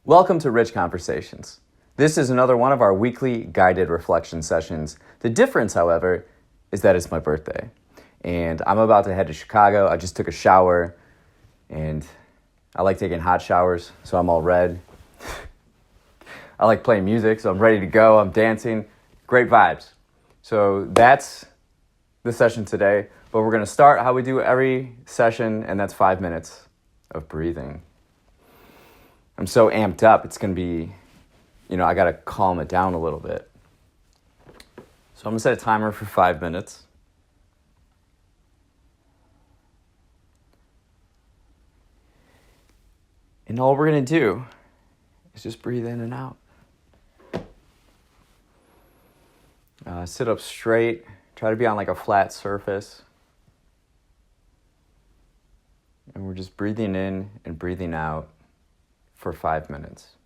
Welcome to Rich Conversations. This is another one of our weekly guided reflection sessions. The difference, however, is that it's my birthday. And I'm about to head to Chicago. I just took a shower, and I like taking hot showers, so I'm all red. I like playing music, so I'm ready to go. I'm dancing. Great vibes. So that's the session today. But we're going to start how we do every session, and that's 5 minutes of breathing. I'm so amped up, it's going to be, I got to calm it down a little bit. So I'm going to set a timer for 5 minutes. And all we're going to do is just breathe in and out. Sit up straight. Try to be on like a flat surface. And we're just breathing in and breathing out for 5 minutes.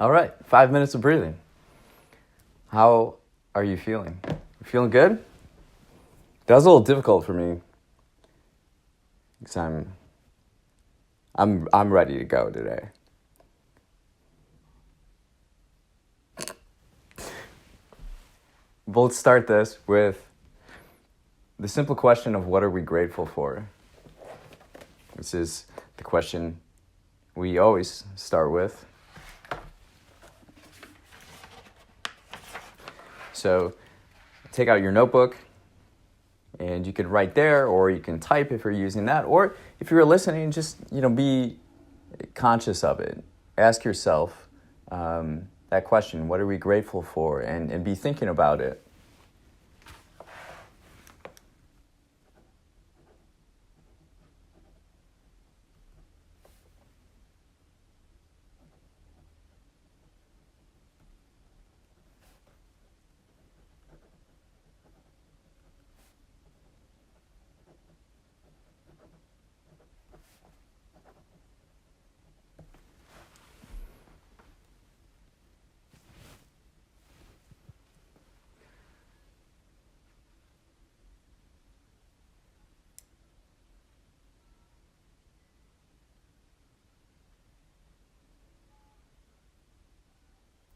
All right, 5 minutes of breathing. How are you feeling? You feeling good? That was a little difficult for me because I'm ready to go today. We'll start this with the simple question of what are we grateful for? This is the question we always start with. So take out your notebook and you could write there, or you can type if you're using that, or if you're listening, just be conscious of it. Ask yourself that question, what are we grateful for? And be thinking about it.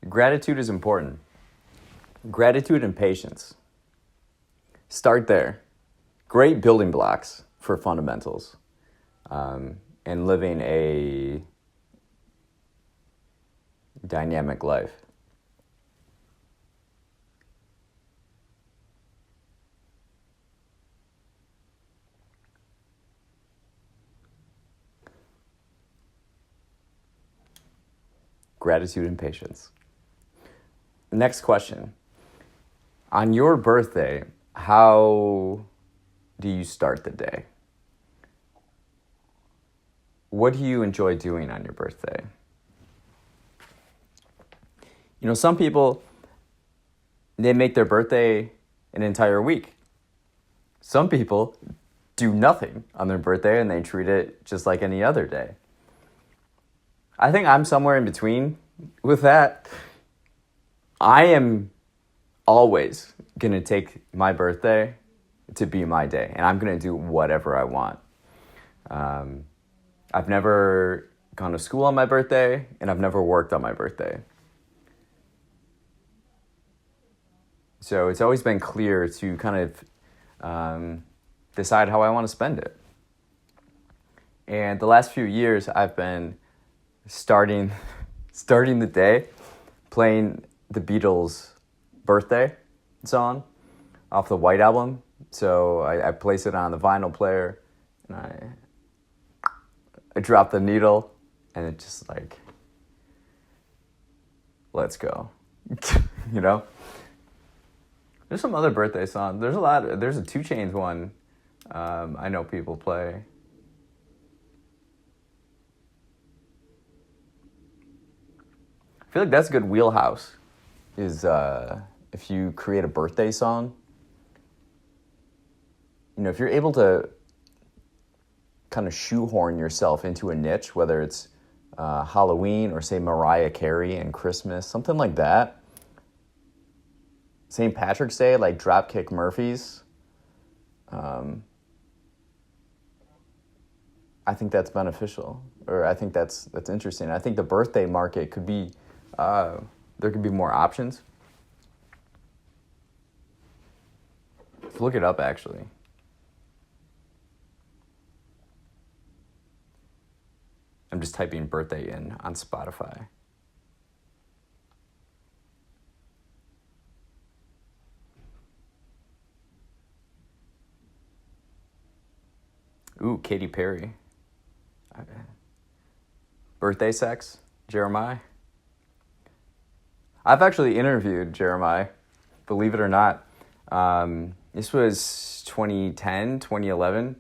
Gratitude is important. Gratitude and patience. Start there. Great building blocks for fundamentals and living a dynamic life. Gratitude and patience. Next question. On your birthday, how do you start the day? What do you enjoy doing on your birthday? Some people, they make their birthday an entire week. Some people do nothing on their birthday and they treat it just like any other day. I think I'm somewhere in between with that. I am always going to take my birthday to be my day, and I'm going to do whatever I want. I've never gone to school on my birthday, and I've never worked on my birthday. So it's always been clear to kind of decide how I want to spend it. And the last few years, I've been starting the day playing the Beatles' Birthday song off the White Album. So I place it on the vinyl player, and I drop the needle, and it just let's go. There's some other birthday songs. There's a 2 Chainz one I know people play. I feel like that's a good wheelhouse, is if you create a birthday song. If you're able to kind of shoehorn yourself into a niche, whether it's Halloween or say Mariah Carey and Christmas, something like that. St. Patrick's Day, like Dropkick Murphys. I think that's beneficial, or I think that's interesting. I think the birthday market could be, there could be more options. Let's look it up, actually. I'm just typing birthday in on Spotify. Ooh, Katy Perry. Okay. Birthday sex, Jeremiah. I've actually interviewed Jeremiah, believe it or not. This was 2010, 2011,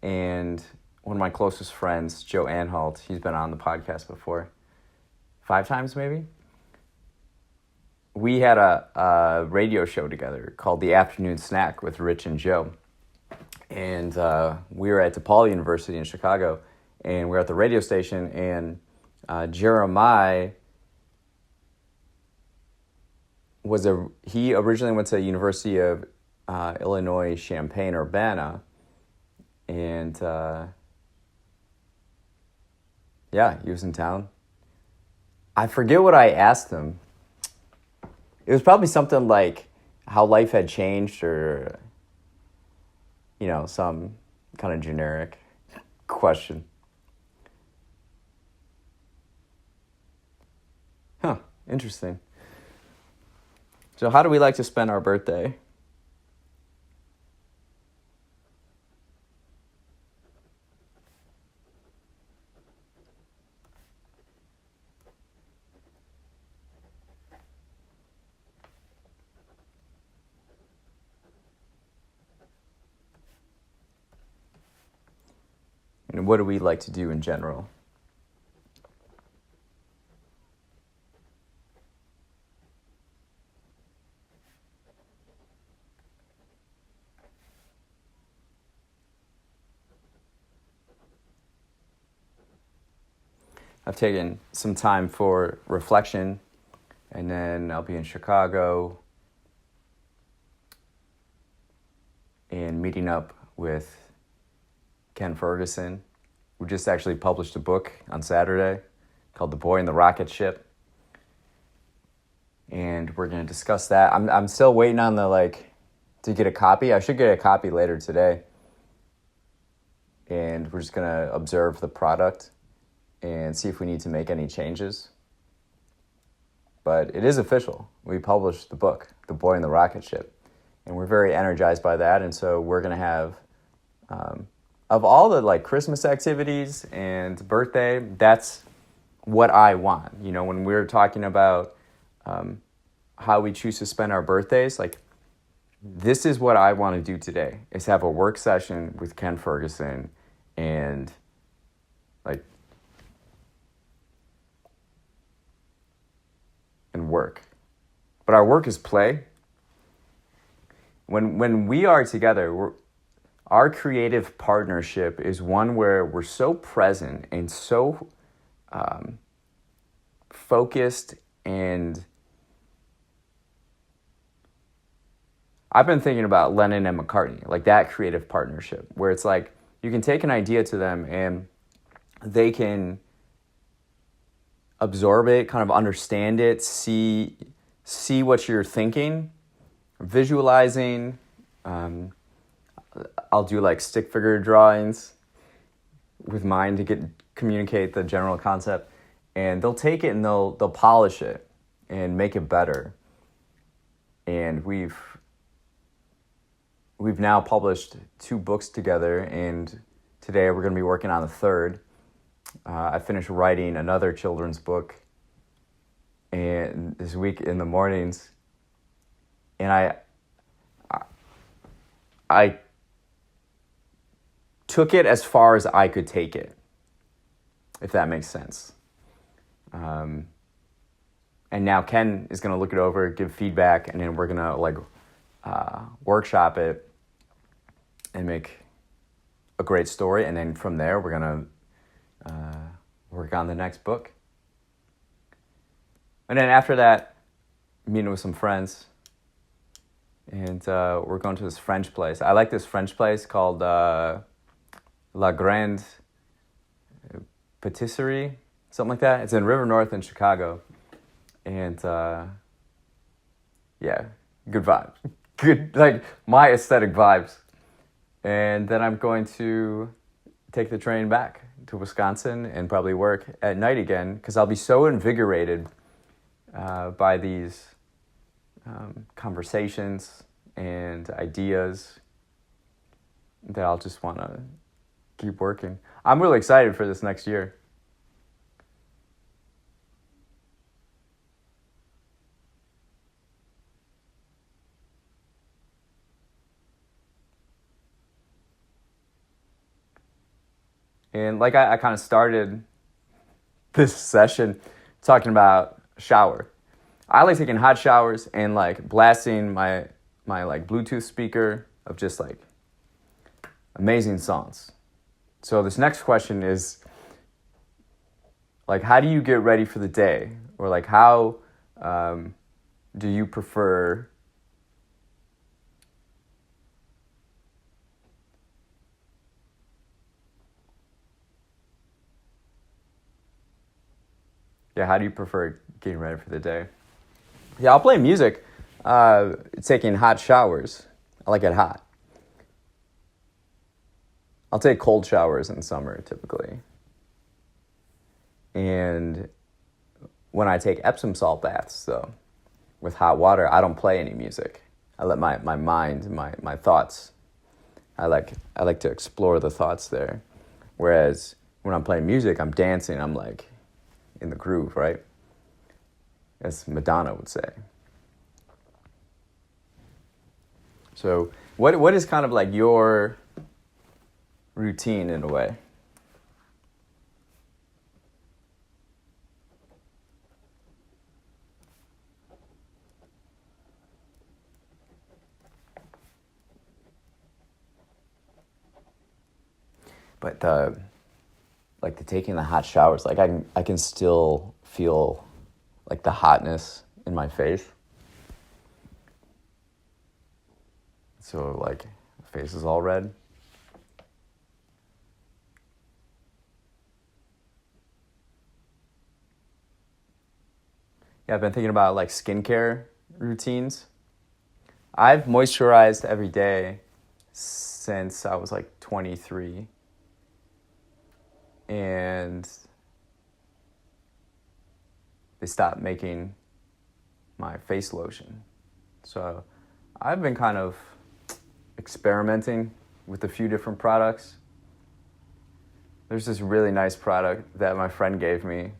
and one of my closest friends, Joe Anhalt, he's been on the podcast before, 5 times maybe. We had a radio show together called The Afternoon Snack with Rich and Joe. And we were at DePaul University in Chicago, and we were at the radio station, and Jeremiah he originally went to the University of Illinois Champaign-Urbana, and he was in town. I forget what I asked him. It was probably something like how life had changed, or some kind of generic question. Huh, interesting. So how do we like to spend our birthday? And what do we like to do in general? I've taken some time for reflection, and then I'll be in Chicago and meeting up with Ken Ferguson, who just actually published a book on Saturday called The Boy in the Rocket Ship. And we're going to discuss that. I'm still waiting on to get a copy. I should get a copy later today. And we're just going to observe the product and see if we need to make any changes. But it is official. We published the book, The Boy in the Rocket Ship. And we're very energized by that. And so we're going to have, of all the Christmas activities and birthday, that's what I want. When we're talking about how we choose to spend our birthdays, this is what I want to do today, is have a work session with Ken Ferguson and and work. But our work is play. When we are together, our creative partnership is one where we're so present and so focused. And I've been thinking about Lennon and McCartney, that creative partnership, where it's you can take an idea to them and they can absorb it, kind of understand it, see what you're thinking, visualizing. I'll do stick figure drawings with mine to communicate the general concept, and they'll take it and they'll polish it and make it better. And we've now published 2 books together, and today we're going to be working on the 3rd. I finished writing another children's book, and this week in the mornings, and I took it as far as I could take it, if that makes sense. And now Ken is going to look it over, give feedback, and then we're going to workshop it and make a great story. And then from there, we're going to work on the next book. And then after that, meeting with some friends. And we're going to this French place. I like this French place called La Grande Patisserie, something like that. It's in River North in Chicago. And good vibes. Good, my aesthetic vibes. And then I'm going to take the train back to Wisconsin and probably work at night again, because I'll be so invigorated by these conversations and ideas that I'll just want to keep working. I'm really excited for this next year. And I kind of started this session talking about shower. I like taking hot showers and blasting my Bluetooth speaker of just amazing songs. So this next question is how do you get ready for the day? Or how do you prefer how do you prefer getting ready for the day? Yeah, I'll play music, taking hot showers. I like it hot. I'll take cold showers in summer, typically. And when I take Epsom salt baths, though, with hot water, I don't play any music. I let my mind, my thoughts, I like to explore the thoughts there. Whereas when I'm playing music, I'm dancing, I'm like in the groove, right? As Madonna would say. So what is kind of like your routine in a way? But the taking the hot showers, like I can still feel like the hotness in my face. So like face is all red. Yeah, I've been thinking about like skincare routines. I've moisturized every day since I was like 23. And they stopped making my face lotion. So I've been kind of experimenting with a few different products. There's this really nice product that my friend gave me.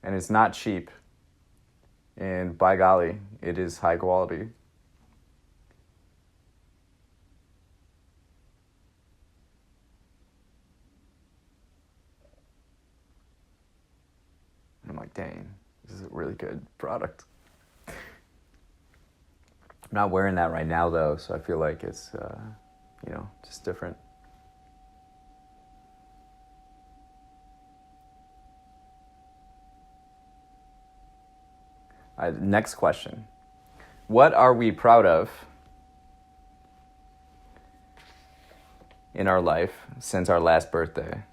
And it's not cheap. And by golly, it is high quality. And I'm like, dang, this is a really good product. I'm not wearing that right now, though, so I feel like it's, just different. Next question. What are we proud of in our life since our last birthday?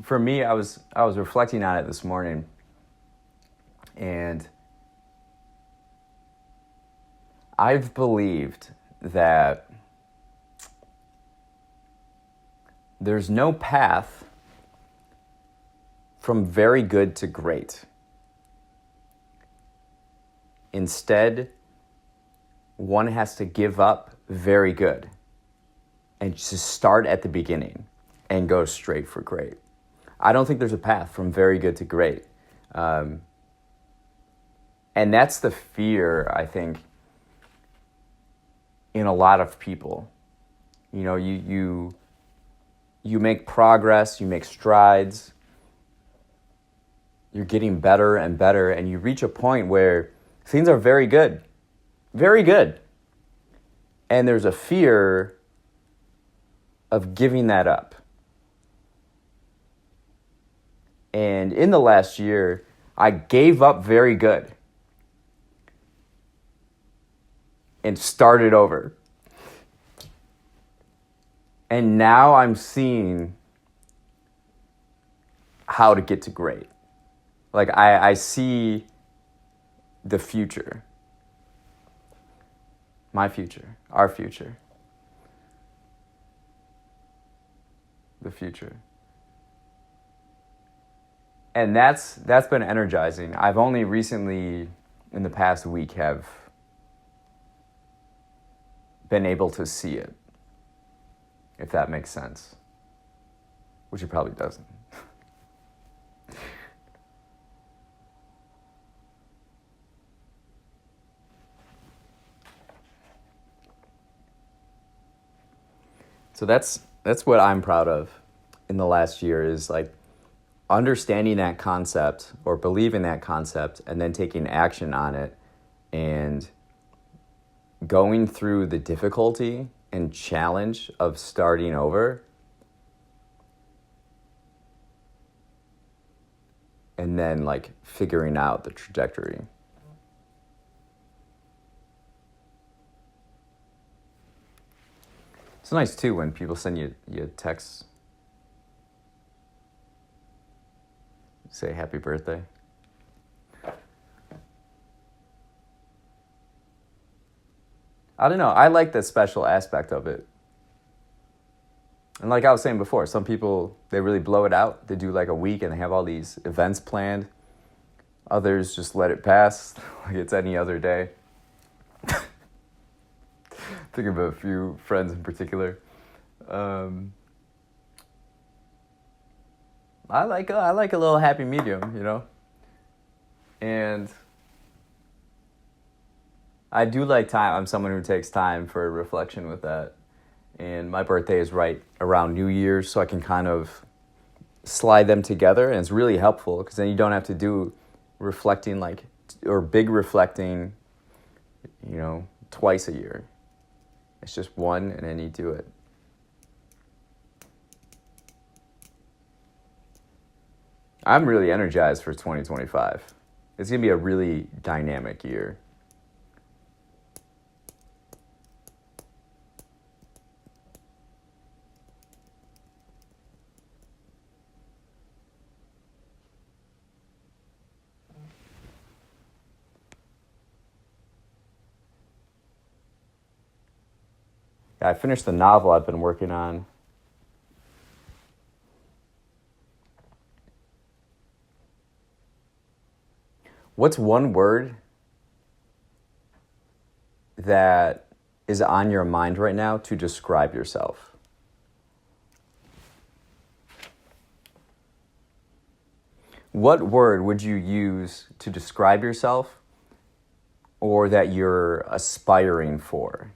For me, I was reflecting on it this morning, and I've believed that there's no path from very good to great. Instead, one has to give up very good and just start at the beginning and go straight for great. I don't think there's a path from very good to great. And that's the fear, I think, in a lot of people. You know, you make progress, you make strides, you're getting better and better, and you reach a point where things are very good. Very good. And there's a fear of giving that up. And in the last year, I gave up very good and started over. And now I'm seeing how to get to great. Like I see the future. My future, our future. The future. And that's been energizing. I've only recently, in the past week, have been able to see it, if that makes sense, which it probably doesn't. So that's what I'm proud of in the last year, is like understanding that concept or believing that concept and then taking action on it and going through the difficulty and challenge of starting over, and then like figuring out the trajectory. It's nice too when people send you texts, say happy birthday. I don't know. I like the special aspect of it. And like I was saying before, some people, they really blow it out. They do like a week and they have all these events planned. Others just let it pass like it's any other day. Think of a few friends in particular. I like a little happy medium, you know? And I do like time. I'm someone who takes time for reflection with that. And my birthday is right around New Year's, so I can kind of slide them together. And it's really helpful because then you don't have to do reflecting or big reflecting, twice a year. It's just one, and then you do it. I'm really energized for 2025. It's going to be a really dynamic year. I finished the novel I've been working on. What's one word that is on your mind right now to describe yourself? What word would you use to describe yourself or that you're aspiring for?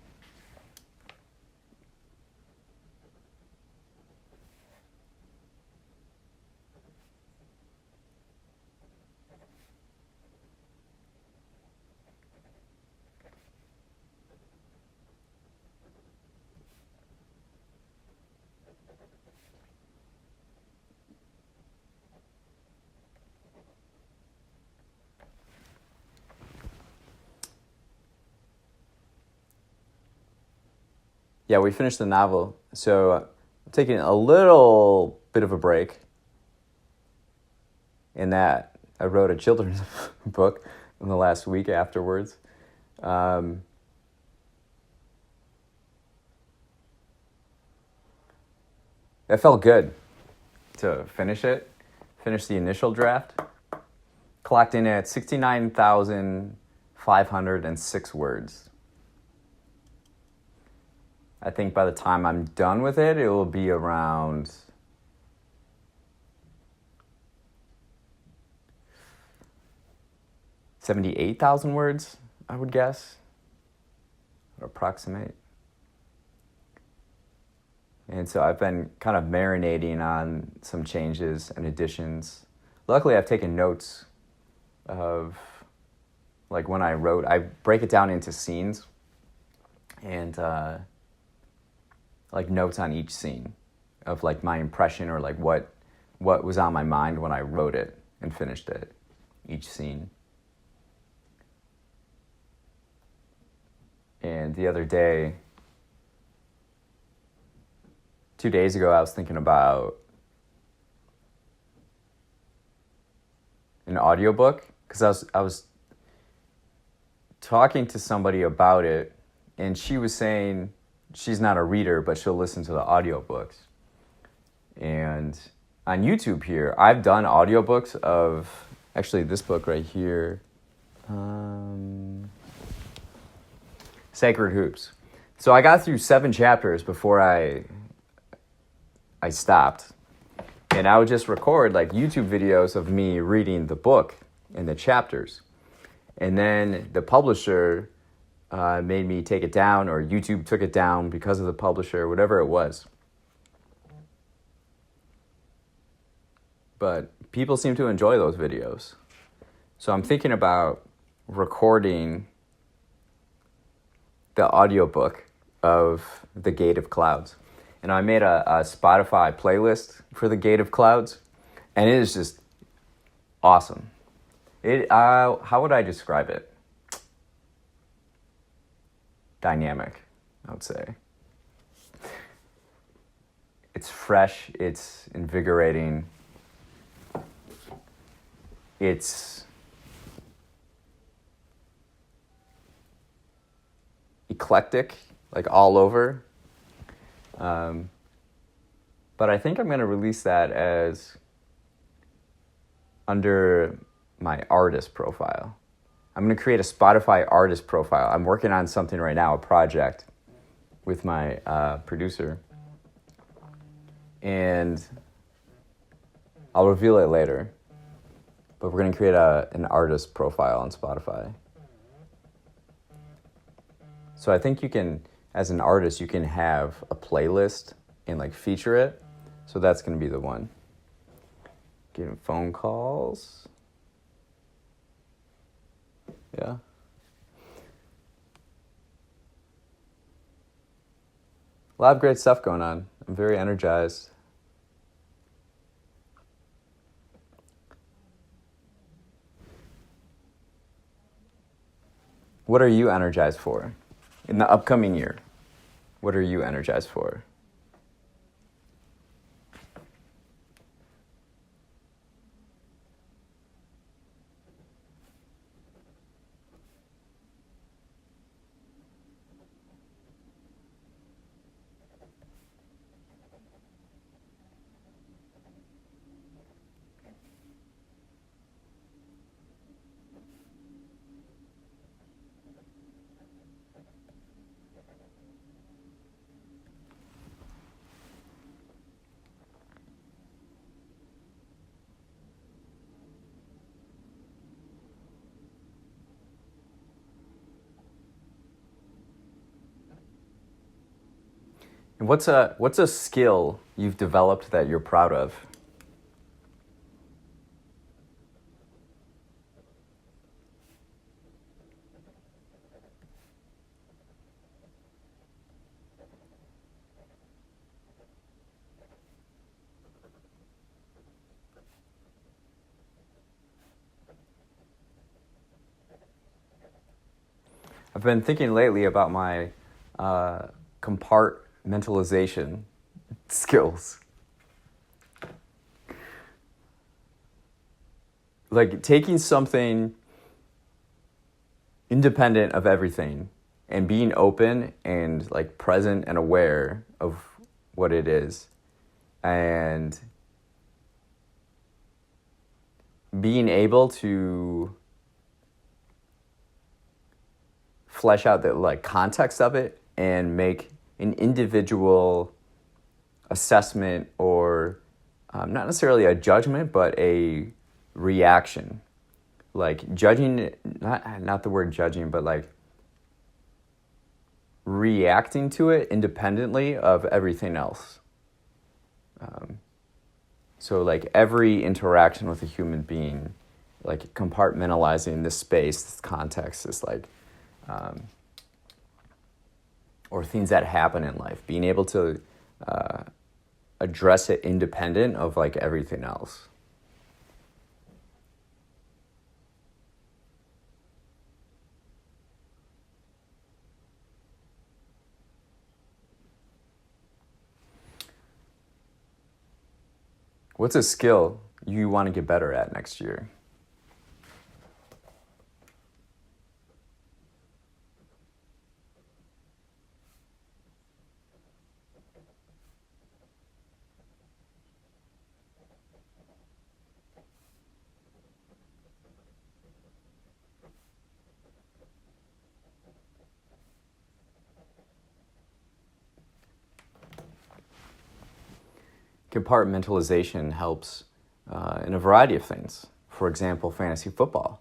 Yeah, we finished the novel, so I'm taking a little bit of a break in that I wrote a children's book in the last week afterwards. It felt good to finish the initial draft. Clocked in at 69,506 words. I think by the time I'm done with it, it will be around 78,000 words, I would guess, or approximate. And so I've been kind of marinating on some changes and additions. Luckily, I've taken notes of, like when I wrote, I break it down into scenes and like notes on each scene of like my impression or like what was on my mind when I wrote it and finished it, each scene. And the other day, 2 days ago, I was thinking about an audiobook because I was talking to somebody about it, and she was saying she's not a reader, but she'll listen to the audiobooks. And on YouTube here, I've done audiobooks of actually this book right here, Sacred Hoops. So I got through 7 chapters before I stopped, and I would just record like YouTube videos of me reading the book and the chapters. And then the publisher made me take it down, or YouTube took it down because of the publisher, whatever it was. But people seem to enjoy those videos. So I'm thinking about recording the audiobook of The Gate of Clouds. And I made a Spotify playlist for The Gate of Clouds, and it is just awesome. How would I describe it? Dynamic, I would say. It's fresh, it's invigorating, it's eclectic, like all over. But I think I'm going to release that as under my artist profile. I'm going to create a Spotify artist profile. I'm working on something right now, a project with my producer. And I'll reveal it later. But we're going to create an artist profile on Spotify. So I think you can, as an artist, you can have a playlist and like feature it. So that's going to be the one. Getting phone calls. Yeah. A lot of great stuff going on. I'm very energized. What are you energized for in the upcoming year? What are you energized for? And what's a skill you've developed that you're proud of? I've been thinking lately about my compartmentalization skills. Like taking something independent of everything and being open and like present and aware of what it is, and being able to flesh out the like context of it and make an individual assessment, or not necessarily a judgment, but a reaction. Like judging, not the word judging, but like reacting to it independently of everything else. So like every interaction with a human being, like compartmentalizing this space, this context, this like, or things that happen in life, being able to address it independent of like everything else. What's a skill you want to get better at next year? Compartmentalization helps in a variety of things. For example, fantasy football.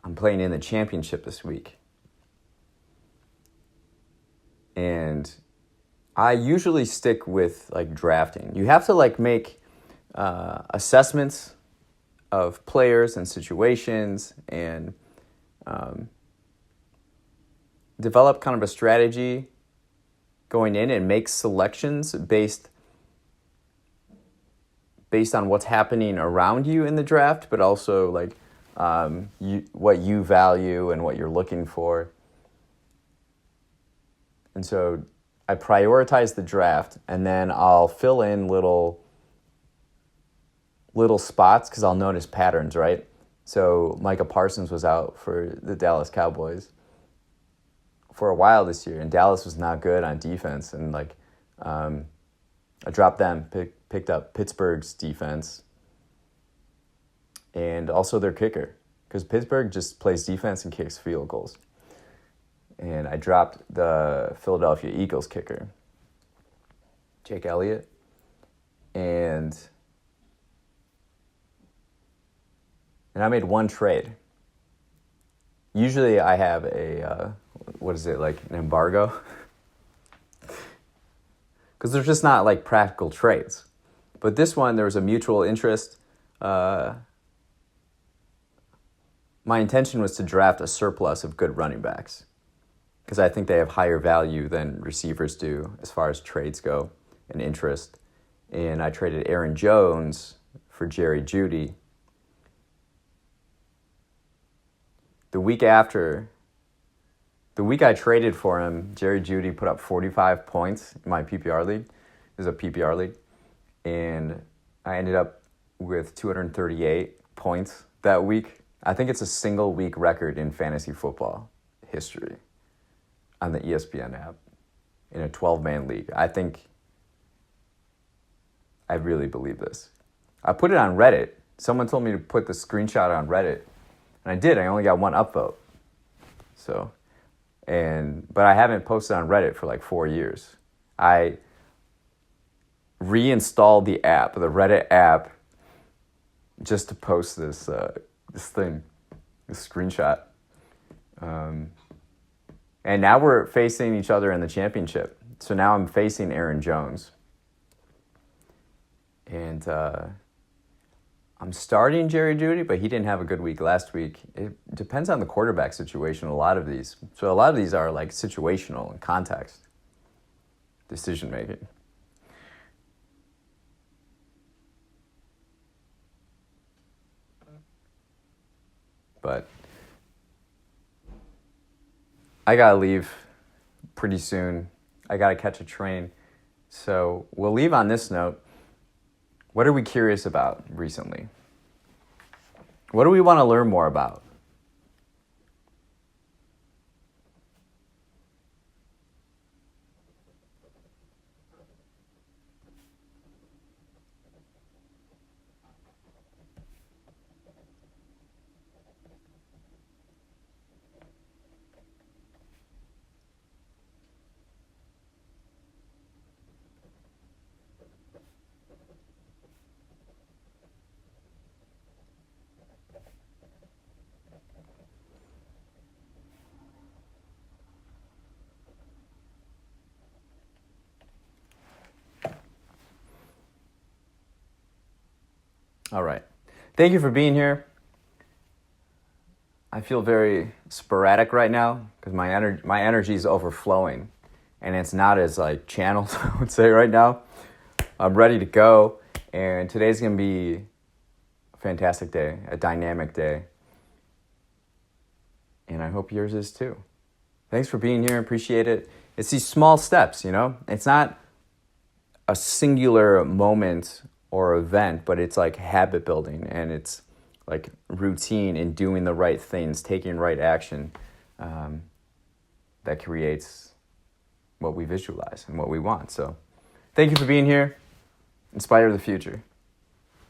I'm playing in the championship this week. And I usually stick with like drafting. You have to like make assessments of players and situations and develop kind of a strategy going in and make selections based on what's happening around you in the draft, but also like what you value and what you're looking for. And so I prioritize the draft, and then I'll fill in little spots because I'll notice patterns, right? So Micah Parsons was out for the Dallas Cowboys for a while this year, and Dallas was not good on defense. And like, I dropped them, picked up Pittsburgh's defense, and also their kicker, because Pittsburgh just plays defense and kicks field goals. And I dropped the Philadelphia Eagles kicker, Jake Elliott, and I made one trade. Usually I have a, like an embargo? Because they're just not like practical trades. But this one, there was a mutual interest. My intention was to draft a surplus of good running backs, because I think they have higher value than receivers do as far as trades go and interest. And I traded Aaron Jones for Jerry Jeudy. The week I traded for him, Jerry Jeudy put up 45 points in my PPR league. It was a PPR league. And I ended up with 238 points that week. I think it's a single week record in fantasy football history on the ESPN app in a 12-man league. I really believe this. I put it on Reddit. Someone told me to put the screenshot on Reddit, and I did. I only got one upvote. But I haven't posted on Reddit for like 4 years. I reinstalled the Reddit app, just to post this screenshot. And now we're facing each other in the championship. So now I'm facing Aaron Jones. And I'm starting Jerry Jeudy, but he didn't have a good week last week. It depends on the quarterback situation, a lot of these. So a lot of these are like situational and context decision making. But I gotta leave pretty soon. I gotta catch a train. So we'll leave on this note. What are we curious about recently? What do we want to learn more about? All right. Thank you for being here. I feel very sporadic right now because my energy is overflowing, and it's not as like channeled, I would say, right now. I'm ready to go, and today's going to be a fantastic day, a dynamic day, and I hope yours is too. Thanks for being here. Appreciate it. It's these small steps, It's not a singular moment or event, but it's like habit building, and it's like routine in doing the right things, taking right action, that creates what we visualize and what we want. So thank you for being here. Inspire the future.